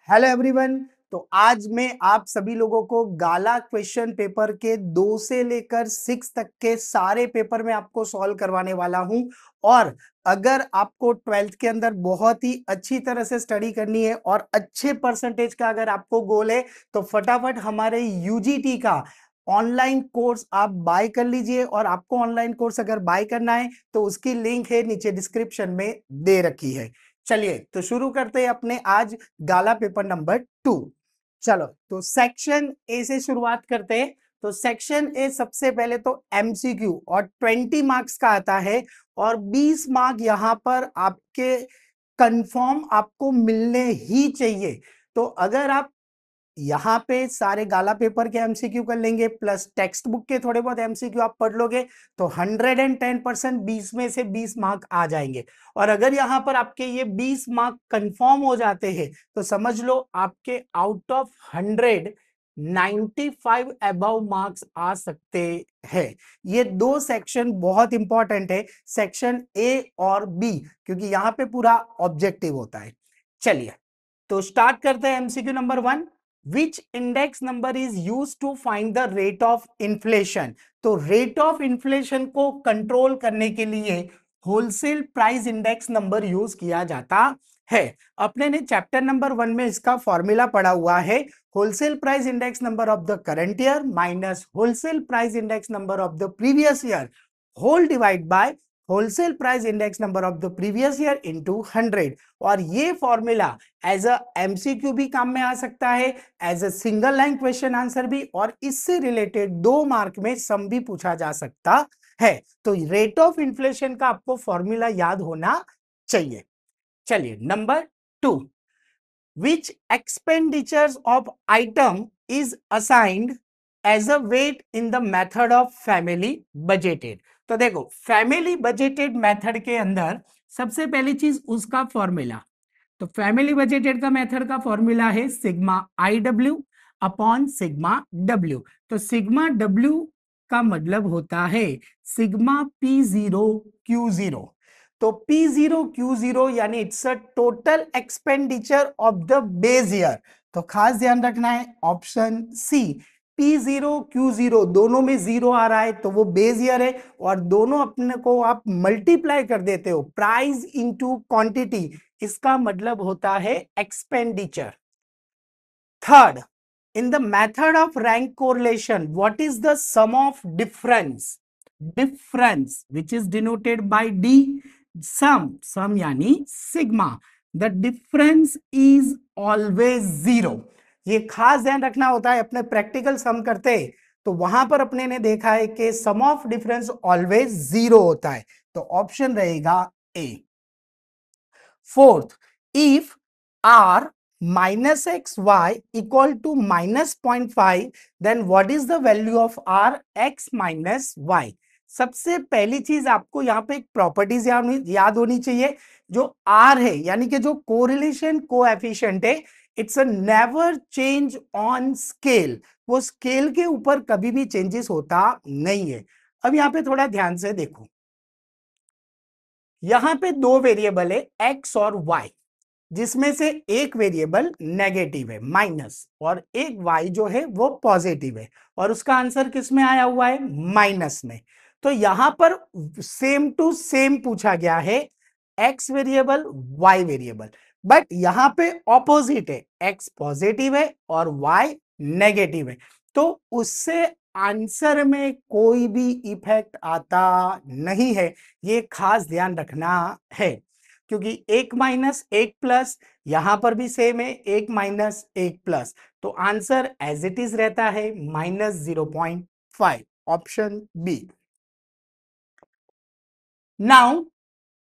Hello everyone. तो आज मैं आप सभी लोगों को गाला क्वेश्चन पेपर के 2 से लेकर 6 तक के सारे पेपर में आपको सॉल्व करवाने वाला हूं। और अगर आपको 12th के अंदर बहुत ही अच्छी तरह से स्टडी करनी है और अच्छे परसेंटेज का अगर आपको गोल है तो फटाफट हमारे यूजीटी का ऑनलाइन कोर्स आप बाय कर लीजिए। और आपको ऑनलाइन कोर्स अगर बाय करना है तो उसकी लिंक है नीचे डिस्क्रिप्शन में दे रखी है। चलिए तो शुरू करते हैं अपने आज गाला पेपर नंबर 2। चलो तो सेक्शन ए से शुरुआत करते हैं। तो सेक्शन ए सबसे पहले तो एमसीक्यू और 20 मार्क्स का आता है और 20 मार्क यहां पर आपके कंफर्म आपको मिलने ही चाहिए। तो अगर आप यहाँ पे सारे गाला पेपर के एमसीक्यू कर लेंगे प्लस टेक्स्ट बुक के थोड़े बहुत एमसीक्यू आप पढ़ लोगे तो 110% 20 में से 20 मार्क आ जाएंगे। और अगर यहाँ पर आपके ये 20 मार्क कंफर्म हो जाते हैं तो समझ लो आपके आउट ऑफ 100 95 अबव मार्क्स आ सकते हैं। ये दो सेक्शन बहुत इंपॉर्टेंट है, सेक्शन ए और बी, क्योंकि यहाँ पे पूरा ऑब्जेक्टिव होता है। चलिए तो स्टार्ट करते हैं। MCQ number 1, which index number is use to find the rate of inflation. तो रेट ऑफ इन्फ्लेशन को कंट्रोल करने के लिए wholesale price index number use किया जाता है। अपने ने चैप्टर नंबर 1 में इसका फॉर्मूला पढ़ा हुआ है, wholesale price index number of the current year minus wholesale price index number of the previous year whole divide by wholesale price index number of the previous year into 100। और ये formula as a MCQ भी काम में आ सकता है, as a single line question answer भी, और इससे रिलेटेड 2 मार्क में सम भी पूछा जा सकता है। तो रेट ऑफ इन्फ्लेशन का आपको फॉर्मूला याद होना चाहिए। चलिए number 2, which expenditures of item is assigned as a weight in the method of family budgeted. तो देखो फैमिली बजटेड मेथड के अंदर सबसे पहली चीज उसका फॉर्मूला, तो फैमिली बजटेड का मेथड का फॉर्मूला है sigma I W upon sigma W. तो सिग्मा डब्ल्यू का मतलब होता है sigma P zero Q zero. तो पी जीरो क्यू जीरो यानी it's a total expenditure of the base year. तो खास ध्यान रखना है option C, P zero Q zero दोनों में जीरो आ रहा है तो वो बेस ईयर है, और दोनों अपने को आप मल्टीप्लाई कर देते हो प्राइस इंटू क्वांटिटी, इसका मतलब होता है expenditure. Third, in the method of rank correlation what is the sum of difference which is denoted by d, sum यानी sigma, the difference is always zero। ये खास ध्यान रखना होता है, अपने प्रैक्टिकल सम करते हैं तो वहां पर अपने ने देखा है कि sum of difference always zero होता है, तो ऑप्शन रहेगा A. Fourth, if r minus xy equal to minus 0.5 then what is the value of r x minus y। सबसे पहली चीज आपको यहाँ पे एक प्रॉपर्टीज याद होनी चाहिए, जो r है यानी कि जो कोरिलेशन कोएफिशिएंट है, it's a never change on scale, वो स्केल के ऊपर कभी भी चेंजेस होता नहीं है। अब यहाँ पे थोड़ा ध्यान से देखो, यहां पे दो वेरिएबल है x और y, जिसमें से एक वेरिएबल नेगेटिव है माइनस और एक y जो है वो पॉजिटिव है, और उसका आंसर किस में आया हुआ है, माइनस में। तो यहां पर सेम टू सेम पूछा गया है, x variable y variable, but यहां पे ऑपोजिट है, x पॉजिटिव है और y नेगेटिव है, तो उससे आंसर में कोई भी इफेक्ट आता नहीं है। ये खास ध्यान रखना है, क्योंकि एक माइनस एक प्लस यहां पर भी सेम है, एक माइनस एक प्लस, तो आंसर एज इट इज रहता है -0.5, option B. Now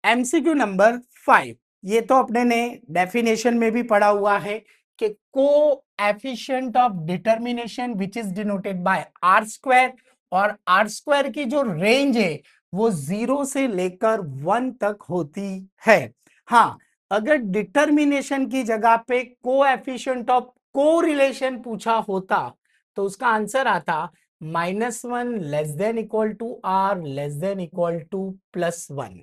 MCQ number 5, ये तो अपने ने डेफिनेशन में भी पढ़ा हुआ है कि coefficient of determination which is denoted by R square, और आर स्क्वायर की जो रेंज है वो 0 से लेकर 1 तक होती है। हाँ, अगर डिटर्मिनेशन की जगह पे को एफिशिएंट ऑफ को रिलेशन पूछा होता तो उसका आंसर आता -1 less than equal to R less than equal to +1।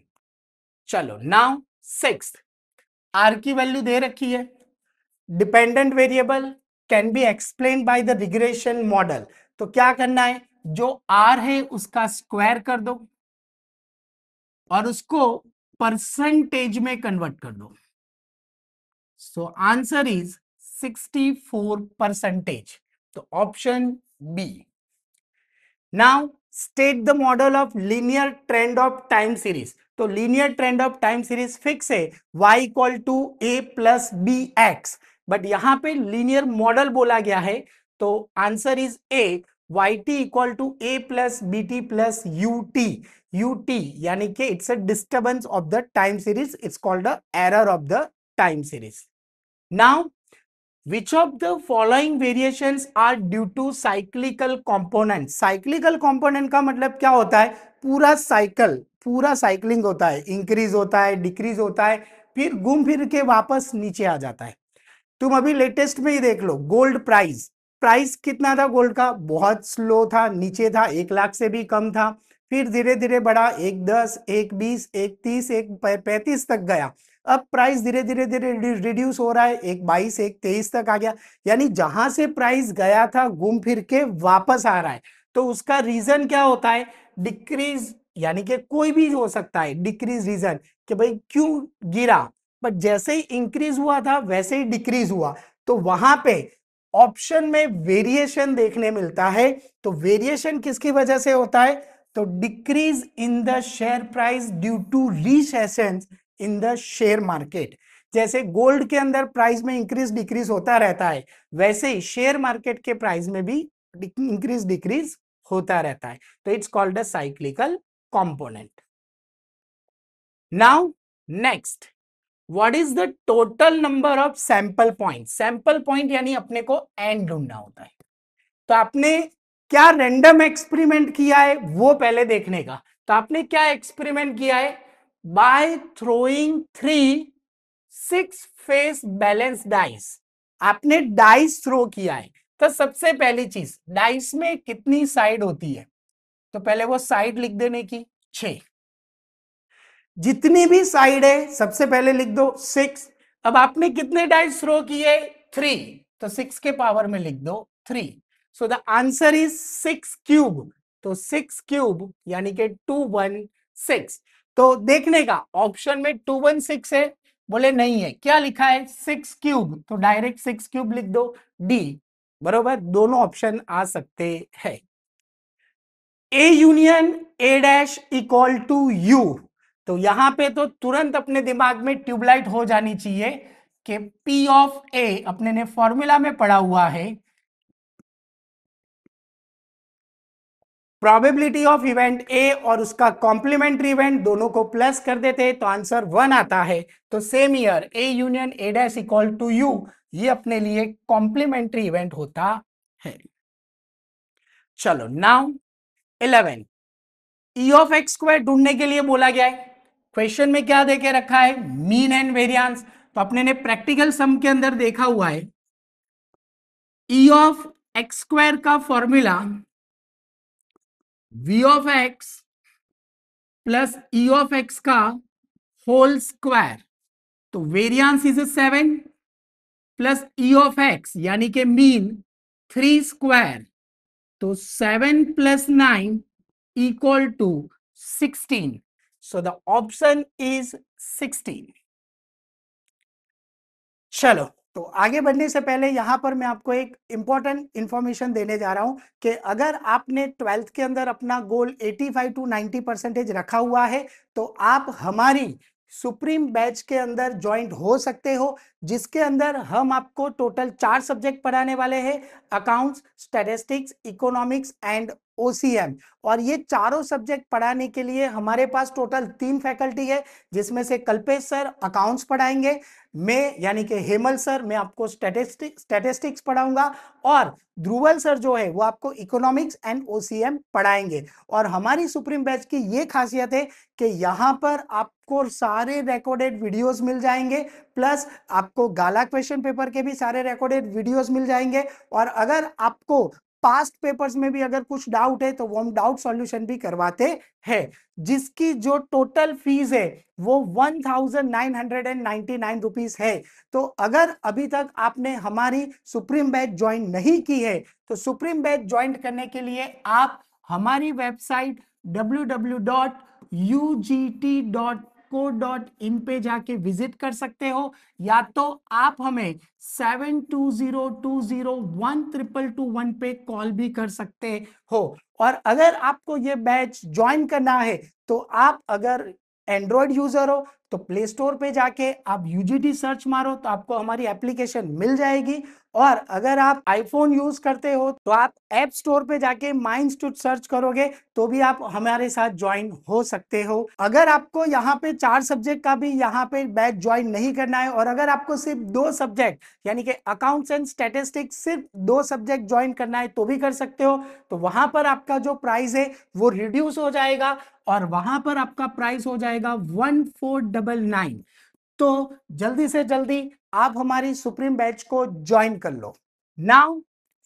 चलो नाउ 6, आर की वैल्यू दे रखी है, dependent variable can be explain by the regression model. तो क्या करना है, जो आर है उसका स्क्वायर कर दो और उसको परसेंटेज में कन्वर्ट कर दो। So answer is 64%। तो option B. Now state the model of linear trend of time series. तो linear trend of time series fix है, y equal to A plus B X, but यहां पे linear model बोला गया है, तो answer is A, Y T equal to A plus B T plus U T. U T यानी कि it's a disturbance of the time series, it's called the error of the time series. Now which of the following variations are due to cyclical component? cyclical component का मतलब क्या होता है, पूरा cycle, पूरा cycling होता है, इंक्रीज होता है, डिक्रीज होता है, फिर घूम फिर के वापस नीचे आ जाता है। तुम अभी लेटेस्ट में ही देख लो, गोल्ड प्राइस, प्राइस कितना था गोल्ड का, बहुत स्लो था, नीचे था, 1 लाख से भी कम था, फिर धीरे धीरे बढ़ा, 1.10, 1.20, 1.30, 1.35 तक गया। अब प्राइस धीरे धीरे धीरे रिड्यूस हो रहा है, 1.22, 1.23 तक आ गया। यानी जहां से प्राइस गया था घूम फिर के वापस आ रहा है। तो उसका रीजन क्या होता है, डिक्रीज, यानी कि कोई भी हो सकता है डिक्रीज रीजन, कि भाई क्यों गिरा, बट जैसे ही इंक्रीज हुआ था वैसे ही डिक्रीज हुआ। तो वहां पे ऑप्शन में वेरिएशन देखने मिलता है। तो वेरिएशन किसकी वजह से होता है, तो decrease in the share price due to recession in the share market. जैसे गोल्ड के अंदर प्राइस में इंक्रीज डिक्रीज होता रहता है, वैसे ही शेयर मार्केट के प्राइस में भी इंक्रीज डिक्रीज होता रहता है। तो it's called a cyclical component. Now next, what is the total number of sample point. Sample point यानी अपने को एंड ढूंढना होता है। तो आपने क्या रैंडम एक्सपेरिमेंट किया है वो पहले देखने का। तो आपने क्या एक्सपेरिमेंट किया है, by throwing 6 face balance dice, आपने डाइस थ्रो किया है। तो सबसे पहली चीज, डाइस में कितनी साइड होती है, तो पहले वो साइड लिख देने की, 6। जितनी भी साइड है सबसे पहले लिख दो 6। अब आपने कितने डाइस थ्रो किए, 3, तो 6 के पावर में लिख दो 3। So the answer is 6 cube. तो 6 क्यूब यानी कि 216। तो देखने का ऑप्शन में 216 है, बोले नहीं है, क्या लिखा है 6 क्यूब, तो डायरेक्ट 6 क्यूब लिख दो, डी बरोबर, दोनों ऑप्शन आ सकते हैं। A union A dash equal to U. तो यहां पे तो तुरंत अपने दिमाग में ट्यूबलाइट हो जानी चाहिए कि पी ऑफ ए अपने ने फॉर्मूला में पढ़ा हुआ है, प्रोबेबिलिटी ऑफ इवेंट ए और उसका कॉम्प्लीमेंट्री इवेंट दोनों को प्लस कर देते हैं तो आंसर 1 आता है। तो same year A union A dash equal to U, ये अपने लिए कॉम्प्लीमेंट्री इवेंट होता है। चलो now 11, E of X square ढूंढने के लिए बोला गया है। क्वेश्चन में क्या देके रखा है, मीन एंड वेरियांस। तो अपने ने प्रैक्टिकल सम के अंदर देखा हुआ है, ई ऑफ एक्स स्क्वायर का formula V of X plus E of X का होल स्क्वायर। तो variance is 7 plus E of X यानी कि मीन 3 स्क्वायर, तो 7 plus 9 equal to 16। So the option is 16। चलो, तो आगे बढ़ने से पहले यहां पर मैं आपको एक इंपॉर्टेंट इंफॉर्मेशन देने जा रहा हूं कि अगर आपने 12th के अंदर अपना गोल 85 टू 90% रखा हुआ है तो आप हमारी सुप्रीम बैच के अंदर ज्वाइंट हो सकते हो, जिसके अंदर हम आपको टोटल 4 सब्जेक्ट पढ़ाने वाले हैं, accounts, statistics, economics and OCM. और ये चारों सब्जेक्ट पढ़ाने के लिए हमारे पास टोटल 3 फैकल्टी है, जिसमें से कल्पेश सर अकाउंट्स पढ़ाएंगे, मैं यानी कि हेमल सर मैं आपको स्टैटिस्टिक्स पढ़ाऊंगा, और ध्रुवल सर जो है वो आपको इकोनॉमिक्स एंड ओसीएम पढ़ाएंगे। और हमारी सुप्रीम बैच की ये खासियत है कि यहाँ पर आपको सारे रिकॉर्डेड वीडियोस मिल जाएंगे, प्लस आपको गाला क्वेश्चन पेपर के भी सारे रिकॉर्डेड वीडियोस मिल जाएंगे। और अगर आपको पास्ट पेपर्स में भी अगर कुछ डाउट है तो वो हम डाउट सॉल्यूशन भी करवाते हैं, जिसकी जो टोटल फीस है वो 1999 रुपीज है। तो अगर अभी तक आपने हमारी सुप्रीम बैच ज्वाइन नहीं की है तो सुप्रीम बैच ज्वाइन करने के लिए आप हमारी वेबसाइट www.ugt.co.in पे जाके विजिट कर सकते हो, या तो आप हमें 7202012221 पे कॉल भी कर सकते हो। और अगर आपको ये बैच ज्वाइन करना है तो आप अगर एंड्रॉयड यूजर हो तो प्ले स्टोर पे जाके आप यूजीटी सर्च मारो तो आपको हमारी एप्लीकेशन मिल जाएगी, और अगर आप आईफोन यूज करते हो तो आप ऐप स्टोर पे जाके माइंडस्टूड सर्च करोगे तो भी आप हमारे साथ ज्वाइन हो सकते हो। अगर आपको यहाँ पे 4 सब्जेक्ट का भी यहाँ पे बैच ज्वाइन नहीं करना है, और अगर आपको सिर्फ 2 सब्जेक्ट यानी कि अकाउंट्स एंड स्टैटिस्टिक्स सिर्फ 2 सब्जेक्ट ज्वाइन करना है तो भी कर सकते हो। तो वहां पर आपका जो प्राइस है वो रिड्यूस हो जाएगा, और वहां पर आपका प्राइस हो जाएगा 1499। तो जल्दी से जल्दी आप हमारी सुप्रीम बैच को ज्वाइन कर लो। Now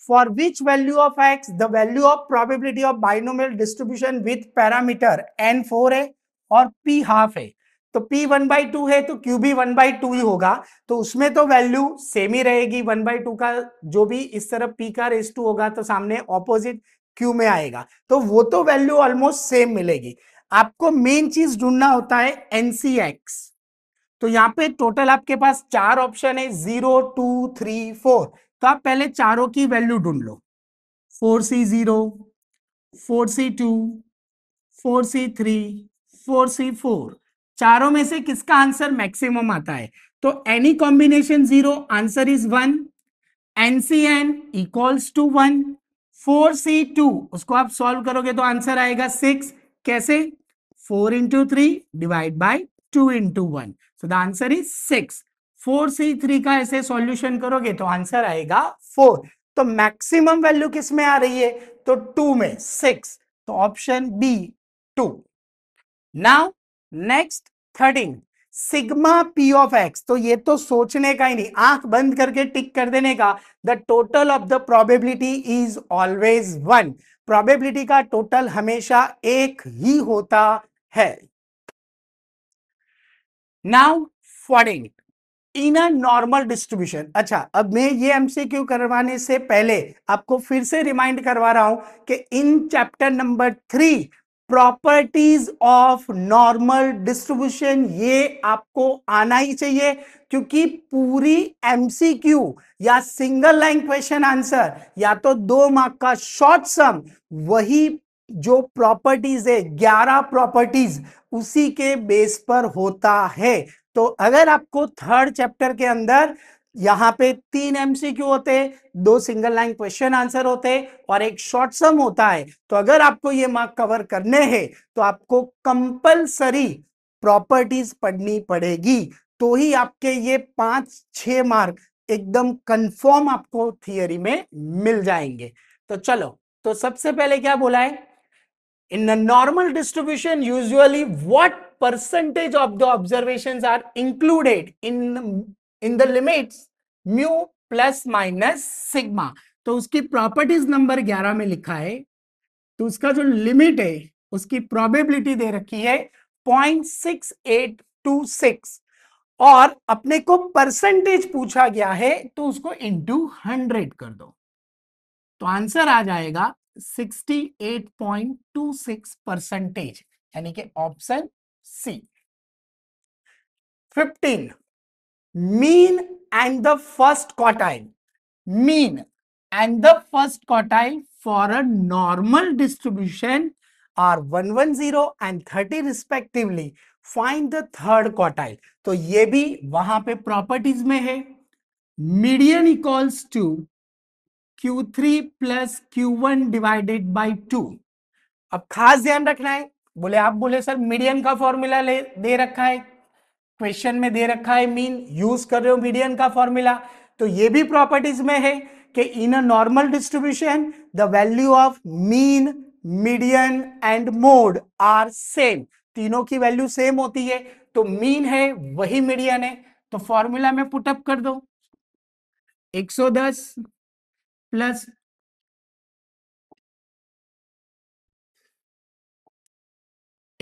for which value of X the value of probability of binomial distribution with parameter n4 है और p हाफ है, तो p 1/2 है तो q भी 1/2 ही होगा, तो उसमें तो वैल्यू सेम ही रहेगी। 1/2 का जो भी इस तरफ p का रेस टू होगा तो सामने ऑपोजिट q में आएगा, तो वो तो वैल्यू ऑलमोस्ट सेम मिलेगी। आपको मेन चीज ढूंढना होता है NCX। तो यहां पे टोटल आपके पास 4 ऑप्शन है, 0 2 3 4। तो आप पहले चारों की वैल्यू ढूंढ लो, 4C0, 4C2, 4C3, 4C4। चारों में से किसका आंसर मैक्सिमम आता है? तो any combination 0, answer is 1। NCN equals to 1। 4C2 उसको आप सॉल्व करोगे तो आंसर आएगा 6। कैसे? 4 into 3 divide by 2 into 1, so the answer is 6। 4C3 का ऐसे सॉल्यूशन करोगे तो आंसर आएगा 4। तो मैक्सिमम वैल्यू किस में आ रही है? तो 2 में, 6। तो option B 2। Now next 13, sigma P of X. तो ये तो सोचने का ही नहीं, आंख बंद करके टिक कर देने का। The total of the probability is always 1। Probability का टोटल हमेशा एक ही होता है। Now 14, in a normal distribution. अच्छा, अब मैं ये एमसीक्यू करवाने से पहले आपको फिर से रिमाइंड करवा रहा हूं कि in chapter number 3 properties of normal distribution ये आपको आना ही चाहिए, क्योंकि पूरी एमसीक्यू या सिंगल लाइन क्वेश्चन आंसर या तो 2 मार्क का शॉर्ट सम वही जो प्रॉपर्टीज है 11 प्रॉपर्टीज उसी के बेस पर होता है। तो अगर आपको थर्ड चैप्टर के अंदर यहां पे 3 एमसीक्यू होते, 2 सिंगल लाइन क्वेश्चन आंसर होते और एक शॉर्ट सम होता है, तो अगर आपको ये मार्क कवर करने हैं तो आपको कंपलसरी प्रॉपर्टीज पढ़नी पड़ेगी, तो ही आपके ये 5-6 मार्क एकदम कंफर्म आपको थियरी में मिल जाएंगे। तो चलो, तो सबसे पहले क्या बोला है? In a normal distribution, usually what percentage of the observations are included in the limits mu plus minus sigma? तो उसकी प्रॉपर्टीज नंबर 11 में लिखा है, तो उसका जो लिमिट है उसकी प्रोबेबिलिटी दे रखी है 0.6826, और अपने को परसेंटेज पूछा गया है तो उसको इंटू 100 कर दो, तो आंसर आ जाएगा 68.26%, यानी कि option C. 15, mean and the first quartile. Mean and the first quartile for a normal distribution are 110 and 30 respectively. Find the third quartile. तो ये भी वहां पे प्रॉपर्टीज में है। Median equals to Q3 plus Q1 divided by 2। अब खास ध्यान रखना है, बोले आप बोले सर मीडियन का फॉर्मूला दे रखा है, क्वेश्चन में दे रखा है मीन, यूज कर रहे हो मीडियन का फॉर्मूला, तो ये भी प्रॉपर्टीज में है कि in a normal distribution the value of mean, median and mode are same. तीनों की वैल्यू सेम होती है, तो मीन है वही मीडियन है। तो फॉर्मूला में पुटअप कर दो, 110 plus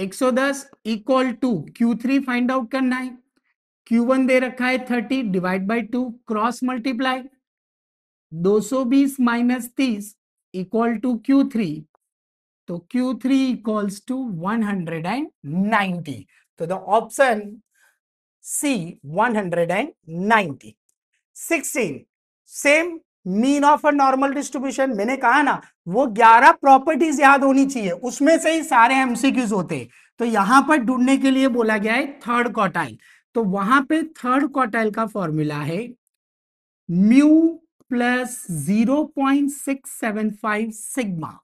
110 equal to Q3 find out करना है। Q1 दे रखा है 30 divide by 2 cross multiply 220 minus 30 equal to Q3, तो Q3 इक्वल्स टू 190। तो the option C 190। 16 same mean of a normal distribution, मैंने कहा ना वो 11 प्रॉपर्टीज याद होनी चाहिए, उसमें से ही सारे एमसीक्यूज होते हैं। तो यहां पर ढूंढने के लिए बोला गया है थर्ड क्वार्टाइल, तो वहां पे थर्ड क्वार्टाइल का फॉर्मूला है म्यू प्लस 0.675 सिग्मा।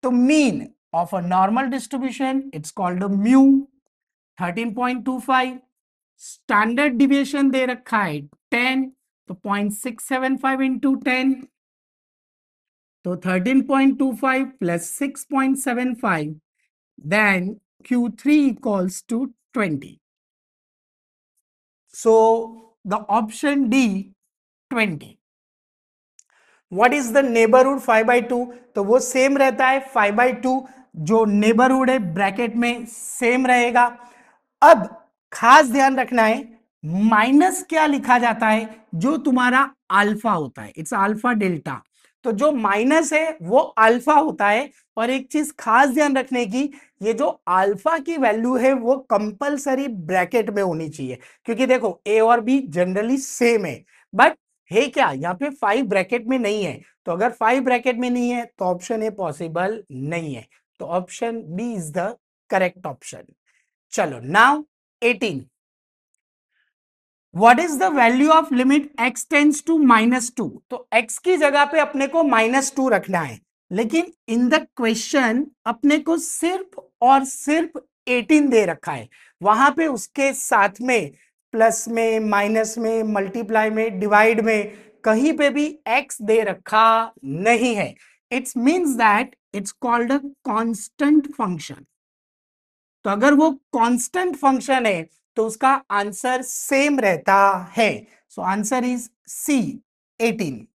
तो mean of a normal distribution it's called a mu 13.25, standard deviation दे रखा है 10, तो 0.675 इंटू 10, तो 13.25 प्लस 6.75, then Q3 equals to 20. So the option D 20. What is the neighbourhood 5/2? तो वो सेम रहता है 5/2, जो नेबरहुड है ब्रैकेट में सेम रहेगा। अब खास ध्यान रखना है माइनस क्या लिखा जाता है, जो तुम्हारा अल्फा होता है, इट्स अल्फा डेल्टा। तो जो माइनस है वो अल्फा होता है। और एक चीज खास ध्यान रखने की, ये जो अल्फा की वैल्यू है वो कंपलसरी ब्रैकेट में होनी चाहिए, क्योंकि देखो ए और बी जनरली सेम है, बट है क्या यहाँ पे 5 ब्रैकेट में नहीं है। तो अगर 5 ब्रैकेट में नहीं है तो ऑप्शन ए पॉसिबल नहीं है, तो option B is the correct option. चलो now 18, what is the value of limit x tends to -2? तो x की जगह पे अपने को -2 रखना है, लेकिन इन द क्वेश्चन अपने को सिर्फ और सिर्फ 18 दे रखा है। वहां पे उसके साथ में प्लस में, माइनस में, मल्टीप्लाई में, डिवाइड में कहीं पे भी x दे रखा नहीं है। It's means that it's called a constant function. तो अगर वो कांस्टेंट फंक्शन है तो उसका आंसर सेम रहता है। So answer is C 18।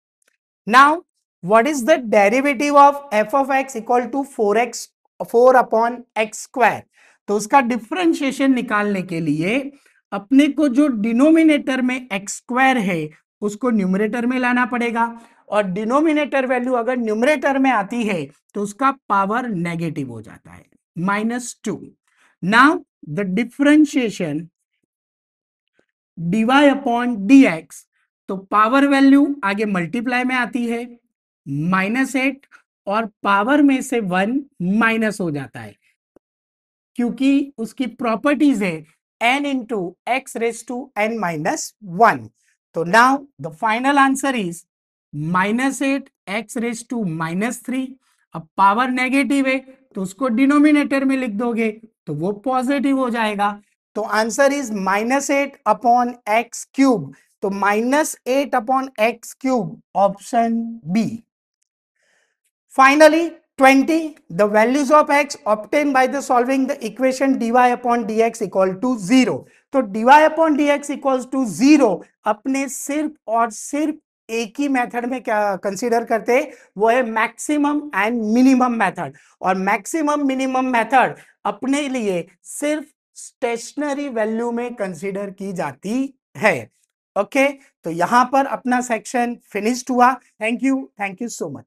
Now what is the derivative of F of X equal to 4x 4 upon X square? तो उसका डिफरेंशिएशन निकालने के लिए अपने को जो डिनोमिनेटर में एक्स स्क्वायर है उसको न्यूमरेटर में लाना पड़ेगा, और डिनोमिनेटर वैल्यू अगर न्यूमरेटर में आती है तो उसका पावर नेगेटिव हो जाता है -2। Now the differentiation dy upon dx, तो पावर वैल्यू आगे मल्टीप्लाई में आती है -8, और पावर में से 1 माइनस हो जाता है, क्योंकि उसकी प्रॉपर्टीज है n into X raise to n minus 1। तो now the final answer is -8 X raise to -3। अब पावर नेगेटिव है तो उसको डिनोमिनेटर में लिख दोगे तो वो पॉजिटिव हो जाएगा। तो answer is -8 upon X cube. तो -8 upon X cube, option B. Finally, 20, the values of x obtained by the solving the equation dy upon dx equal to 0. तो dy upon dx equals to 0 अपने सिर्फ और सिर्फ एक ही method में क्या consider करते हैं, वो है मैक्सिमम एंड मिनिमम मेथड। और मैक्सिमम मिनिमम मेथड अपने लिए सिर्फ स्टेशनरी वैल्यू में कंसीडर की जाती है। ओके, तो यहां पर अपना सेक्शन फिनिश्ड हुआ। Thank you so much.